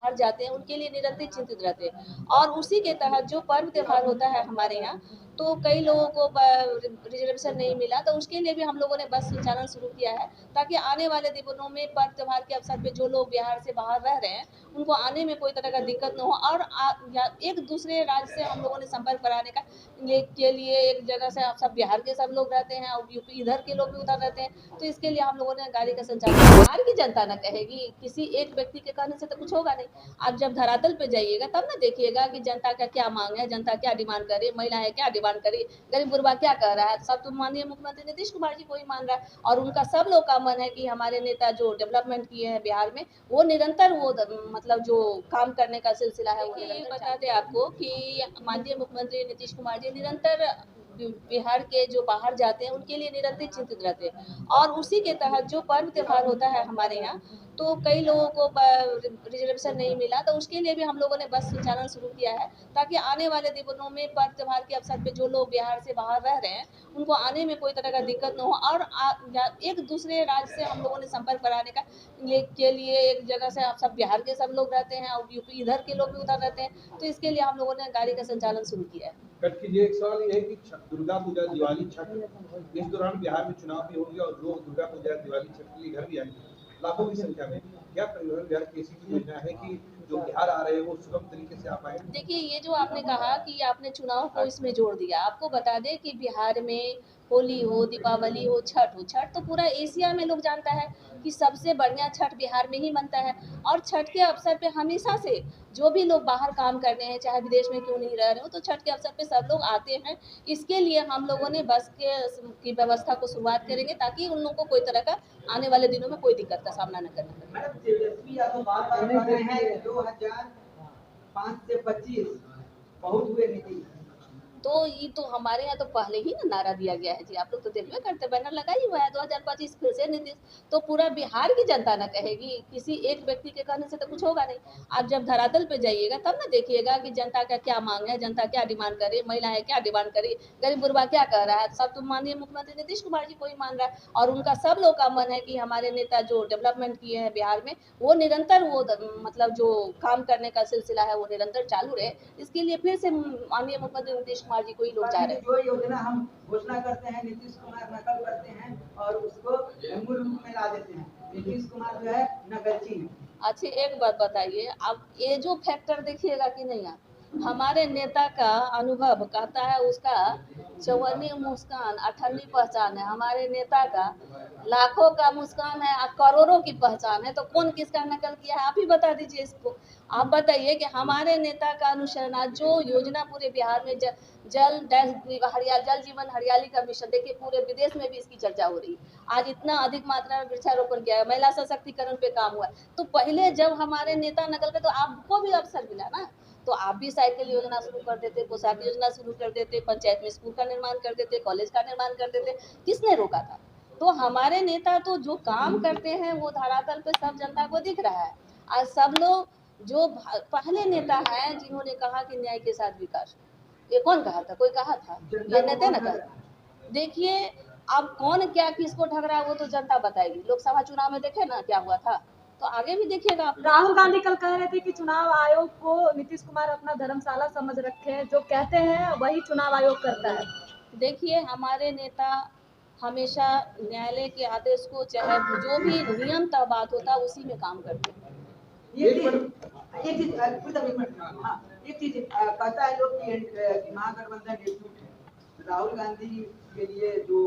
बाहर जाते हैं उनके लिए निरंतर चिंतित रहते हैं। और उसी के तहत जो पर्व त्योहार होता है हमारे यहाँ, तो कई लोगों को रिजर्वेशन नहीं मिला, तो उसके लिए भी हम लोगों ने बस संचालन शुरू किया है, ताकि आने वाले दिनों में पर्व त्योहार के अवसर पे जो लोग बिहार से बाहर रह रहे हैं उनको आने में कोई तरह का दिक्कत न हो। और एक दूसरे राज्य से हम लोगों ने संपर्क कराने का के लिए एक जगह से सब बिहार के सब लोग रहते हैं और यूपी इधर के लोग भी उधर रहते हैं, तो इसके लिए हम लोगों ने गाड़ी का संचालन। बिहार की जनता ना कहेगी, किसी एक व्यक्ति के कहने से तो कुछ होगा नहीं। आप जब धरातल पे जाइएगा तब ना देखिएगा कि जनता का क्या मांग है, जनता क्या डिमांड करे, महिलाएं क्या डिमांड करे, गरीब गुरबा क्या कह रहा है। सब तो माननीय मुख्यमंत्री नीतीश कुमार जी को ही मान रहा है, और उनका सब लोग का मन है कि हमारे नेता जो डेवलपमेंट किए हैं बिहार में, वो निरंतर वो मतलब जो काम करने का सिलसिला है वो निरंतर। बता दें आपको कि माननीय मुख्यमंत्री नीतीश कुमार जी निरंतर बिहार के जो बाहर जाते हैं उनके लिए निरंतर चिंतित रहते हैं। और उसी के तहत जो पर्व त्योहार होता है हमारे यहाँ, तो कई लोगों को रिजर्वेशन नहीं मिला, तो उसके लिए भी हम लोगों ने बस संचालन शुरू किया है, ताकि आने वाले दिनों में पर्व त्योहार के अवसर पे जो लोग बिहार से बाहर रह रहे हैं उनको आने में कोई तरह का दिक्कत न हो। और एक दूसरे राज्य से हम लोगों ने संपर्क कराने का के लिए एक जगह से आप सब बिहार के सब लोग रहते हैं और यूपी इधर के लोग भी उधर रहते हैं, तो इसके लिए हम लोगों ने गाड़ी का संचालन शुरू किया है। कट कीजिए, एक सवाल ये है कि दुर्गा पूजा, दिवाली, छठ, इस दौरान बिहार में चुनाव भी होंगे और लोग दुर्गा पूजा, दिवाली, छठ के लिए घर भी आएंगे लाखों की संख्या में। क्या परिवहन विभाग की ऐसी योजना है कि जो बिहार आ रहे हैं वो सुगम तरीके से आ पाए? देखिए, ये जो आपने कहा कि आपने चुनाव को इसमें जोड़ दिया, आपको बता दें कि बिहार में होली हो, दीपावली हो, छठ तो पूरा एशिया में लोग जानता है कि सबसे बढ़िया छठ बिहार में ही मनता है। और छठ के अवसर पे हमेशा से जो भी लोग बाहर काम कर रहे हैं, चाहे विदेश में क्यों नहीं रह रहे हो, तो छठ के अवसर पे सब लोग आते हैं। इसके लिए हम लोगों ने बस की व्यवस्था को शुरुआत करेंगे, ताकि उन लोगों को कोई तरह का आने वाले दिनों में कोई दिक्कत का सामना न करना पड़े। मैडम, तेजस्वी यादव बार-बार कह रहे हैं 2005 से 25 बहुत हुए नीतीश। तो ये तो हमारे यहाँ तो पहले ही ना नारा दिया गया है जी, आप लोग तो देखबे करते, बैनर लगा ही हुआ है 2025 फिर से नीतीश। तो पूरा बिहार की जनता ना कहेगी, किसी एक व्यक्ति के कहने से तो कुछ होगा नहीं। आप जब धरातल पे जाइएगा तब ना देखिएगा कि जनता का क्या मांग है, जनता क्या डिमांड करे, महिलाएं क्या डिमांड करे, गरीब गुरबा क्या कह रहा है। सब तो माननीय मुख्यमंत्री नीतीश कुमार जी को ही मान रहा है, और उनका सब लोग का मन है कि हमारे नेता जो डेवलपमेंट किए हैं बिहार में, वो निरंतर वो मतलब जो काम करने का सिलसिला है वो निरंतर चालू रहे। इसके लिए फिर से माननीय मुख्यमंत्री नीतीश कुमार जी को ही लोग जा रहे हैं। जो योजना हम घोषणा करते हैं नीतीश कुमार नकल करते हैं और उसको मूल रूप में ला देते हैं। नीतीश कुमार जो है नकलची है। अच्छा, एक बात बताइए, आप ये जो फैक्टर देखिएगा कि नहीं, आप हमारे नेता का अनुभव कहता है उसका चौवन्नी मुस्कान अठन्नी पहचान है। हमारे नेता का लाखों का मुस्कान है और करोड़ों की पहचान है। तो कौन किसका नकल किया है, आप ही बता दीजिए इसको। आप बताइए कि हमारे नेता का अनुसरण आज जो योजना पूरे बिहार में जल जल जीवन हरियाली का मिशन, देखिए पूरे विदेश में भी इसकी चर्चा हो रही है। आज इतना अधिक मात्रा में वृक्षारोपण किया है, महिला सशक्तिकरण पे काम हुआ है। तो पहले जब हमारे नेता नकल पे, तो आपको भी अवसर मिला ना, तो आप भी साइकिल योजना शुरू कर देते, पोशाक योजना शुरू कर देते, पंचायत में स्कूल का निर्माण कर देते, कॉलेज का निर्माण कर देते। किसने रोका था? तो हमारे नेता तो जो काम करते हैं वो धरातल पे सब जनता को दिख रहा है। आज सब लोग जो पहले नेता हैं जिन्होंने कहा कि न्याय के साथ विकास, ये कौन कहा था? कोई कहा था? ये नेता न कहा। देखिए, अब कौन क्या किसको ठग रहा है वो तो जनता बताएगी। लोकसभा चुनाव में देखे ना क्या हुआ था, तो आगे भी देखिएगा आप। राहुल गांधी कल कह रहे थे कि चुनाव आयोग को नीतीश कुमार अपना धर्मशाला समझ रखे हैं, जो कहते हैं वही चुनाव आयोग करता है। देखिए, हमारे नेता हमेशा न्यायालय के आदेश को, चाहे जो भी नियम तय बात होता है उसी में काम करते हैं। एक चीज कहता है लोग कि महागठबंधन एकजुट है। राहुल गांधी के लिए जो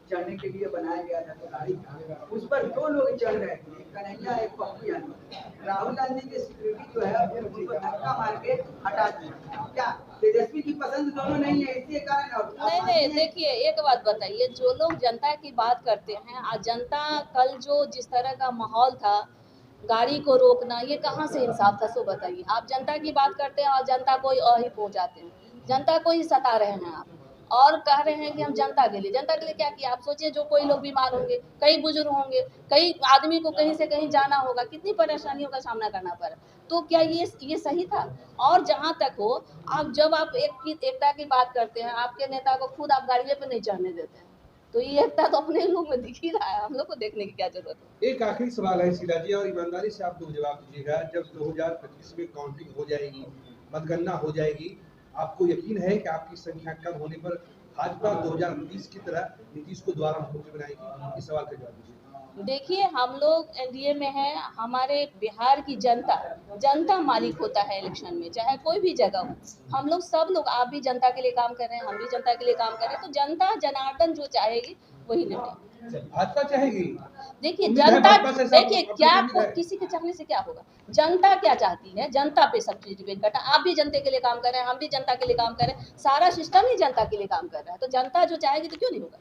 चढ़ने के लिए बनाया गया था गाड़ी, उस पर दो लोग चढ़ रहे थे, कन्हैया एक पप्पू यादव। राहुल गांधी की सिक्योरिटी जो है उसको धक्का मार के हटा दिया। क्या तेजस्वी की पसंद दोनों नहीं है, इसी कारण? नहीं, देखिए एक बात बताइए, जो लोग जनता की बात करते हैं, आज जनता कल जो जिस तरह का माहौल था, गाड़ी को रोकना, ये कहाँ से इंसाफ था? सो बताइए। आप जनता की बात करते हैं और जनता को ही पहुंचाते हैं, जनता को ही सता रहे हैं आप, और कह रहे हैं कि हम जनता के लिए क्या किया? आप सोचिए, जो कोई लोग बीमार होंगे, कई बुजुर्ग होंगे, कई आदमी को कहीं से कहीं जाना होगा, कितनी परेशानियों का सामना करना पड़ा, तो क्या ये सही था? और जहाँ तक हो, आप जब आप एकता की बात करते हैं, आपके नेता को खुद आप गाड़ियों पे नहीं चढ़ने देते हैं। तो ये एकता तो अपने लोग में दिख ही रहा है, हम लोग को देखने की क्या जरूरत है। एक आखिरी सवाल है शीला जी, और ईमानदारी से आप लोग जवाब दीजिएगा। जब 2025 में काउंटिंग हो जाएगी, मतगणना हो जाएगी, आपको यकीन है कि आपकी संख्या कम होने पर भाजपा 2019 की तरह नीतीश को दोबारा मुख्यमंत्री बनाएगी? इस सवाल का जवाब दीजिए। देखिए, हम लोग एनडीए में हैं, हमारे बिहार की जनता मालिक होता है इलेक्शन में, चाहे कोई भी जगह हो। हम लोग सब लोग, आप भी जनता के लिए काम कर रहे हैं, हम भी जनता के लिए काम कर रहे हैं, तो जनता जनार्दन जो चाहेगी वही लड़ेगी। भाजपा चाहेगी? देखिए उम्मीद है जनता, भाजपा से सब देखिए अपनी क्या उम्मीद है। किसी के चाहने से क्या होगा, जनता क्या चाहती है, जनता पे सब चीज डिपेंड करता है। आप भी जनता के लिए काम कर रहे हैं, हम भी जनता के लिए काम कर रहे हैं, सारा सिस्टम ही जनता के लिए काम कर रहा है, तो जनता जो चाहेगी तो क्यों नहीं होगा।